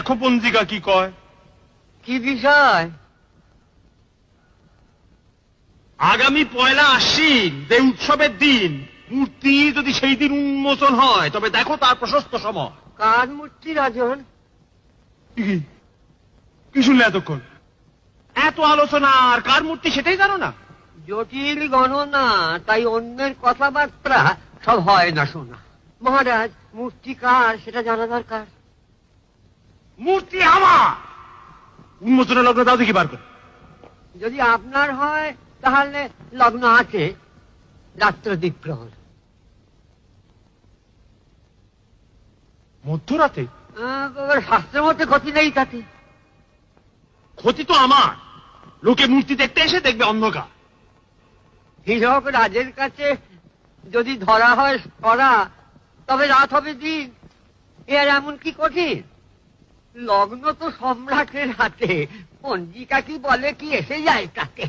দেখো পঞ্জিকা কি কয়। কি বিষয়? আগামী 1 আশ্বিন যে উৎসবের দিন মূর্তি যদি সেই দিন উন্মোচন হয় তবে দেখো তার প্রশস্ত সময়। কার মূর্তি রাজন? কি শুনলে এতক্ষণ? এত আলোচনা আর কার মূর্তি সেটাই জানো না? জটিল গণনা, তাই অন্যের কথাবার্তা সব হয় না শোনা। মহারাজ, মূর্তি কার সেটা জানা দরকার। মূর্তি আমার। উন্মোচনের লগ্ন দাও দেখি বার করে। যদি আপনার হয় তাহলে লগ্ন আছে রাত্র দ্বীপ্রহর। মধ্যরাতে? শাস্ত্রের মধ্যে ক্ষতি নেই তাতে। ক্ষতি তো আমার। লোকে মূর্তি দেখতে এসে দেখবে অন্ধকার। হীরক রাজের কাছে যদি ধরা হয় সরা, তবে রাত হবে দিন। এর এমন কি কঠিন? লগ্ন তো সম্রাটের হাতে, পঞ্জিকা কি বলে কি এসে যায় তাতে।